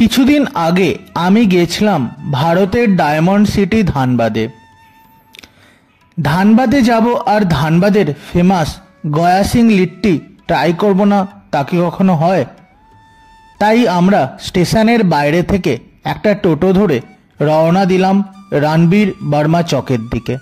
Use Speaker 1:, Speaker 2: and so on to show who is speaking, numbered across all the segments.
Speaker 1: কিছুদিন আগে আমি গেছিলাম ভারতের ডায়মন্ড সিটি ধানবাদে। ধানবাদে যাব আর ধানবাদের ফেমাস গয়া সিং লিট্টি ট্রাই করব না তা কি কখনো হয়? তাই আমরা স্টেশনের বাইরে থেকে একটা টোটো ধরে রওনা দিলাম রণবীর বর্মা চকের দিকে।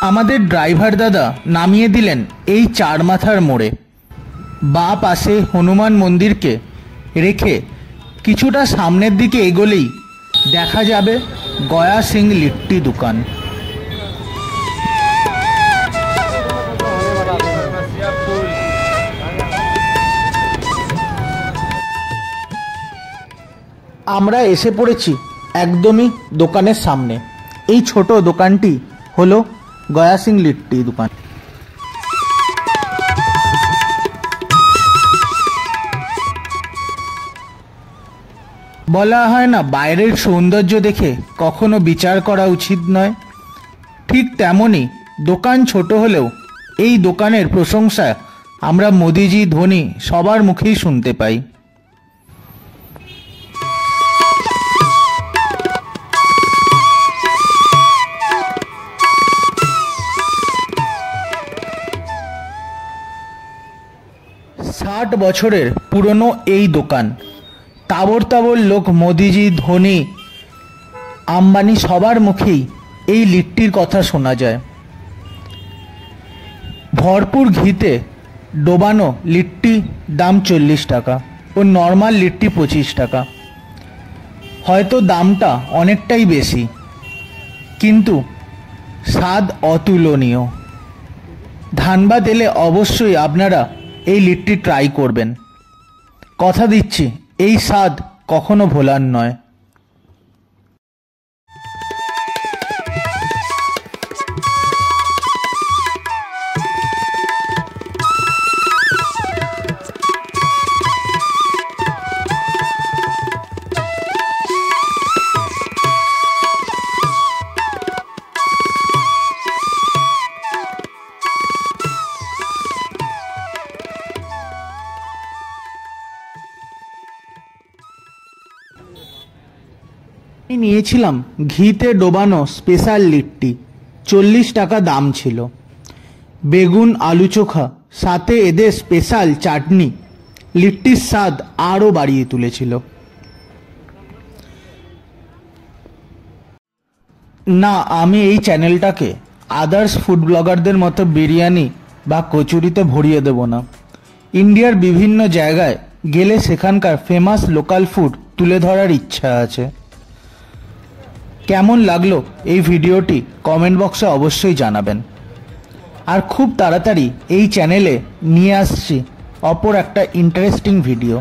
Speaker 1: আমাদের ড্রাইভার দাদা নামিয়ে দিলেন এই চার মাথার মোড়ে। বাঁ পাশে হনুমান মন্দিরকে রেখে কিছুটা সামনের দিকে এগোলেই দেখা যাবে গয়া সিং লিট্টি দোকান। আমরা এসে পড়েছি একদমই দোকানের সামনে। এই ছোট দোকানটি হলো গয়া সিং লিট্টি দোকান। বলা হয় না বাইরের সৌন্দর্য দেখে কখনো বিচার করা উচিত নয়, ঠিক তেমনই দোকান ছোট হলেও এই দোকানের প্রশংসা আমরা মোদিজি, ধোনি সবার মুখেই শুনতে পাই। ষাট বছরের পুরনো এই দোকান। তাবর তাবর লোক মোদিজি, ধোনি, আম্বানি সবার মুখেই এই লিট্টির কথা শোনা যায়। ভরপুর ঘিতে ডোবানো লিট্টি দাম 40 টাকা ও নর্মাল লিট্টি 25 টাকা। হয়তো দামটা অনেকটাই বেশি, কিন্তু স্বাদ অতুলনীয়। ধানবাদ এলে অবশ্যই আপনারা এই লিট্টি ট্রাই করবেন। কথা দিচ্ছি এই স্বাদ কখনো ভোলার নয়। নিয়েছিলাম ঘিতে ডোবানো স্পেশাল লিট্টি, 40 টাকা দাম ছিল। বেগুন, আলু চোখা, সাথে এদের স্পেশাল চাটনি লিট্টির স্বাদ আরও বাড়িয়ে তুলেছিল। না, আমি এই চ্যানেলটাকে আদার্স ফুড ব্লগারদের মতো বিরিয়ানি বা কচুরিতে ভরিয়ে দেব না। ইন্ডিয়ার বিভিন্ন জায়গায় গেলে সেখানকার ফেমাস লোকাল ফুড তুলে ধরার ইচ্ছা আছে। কেমন লাগলো এই ভিডিওটি কমেন্ট বক্সে অবশ্যই জানাবেন। আর খুব তাড়াতাড়ি এই চ্যানেলে নিয়ে আসছি অপর একটা ইন্টারেস্টিং ভিডিও।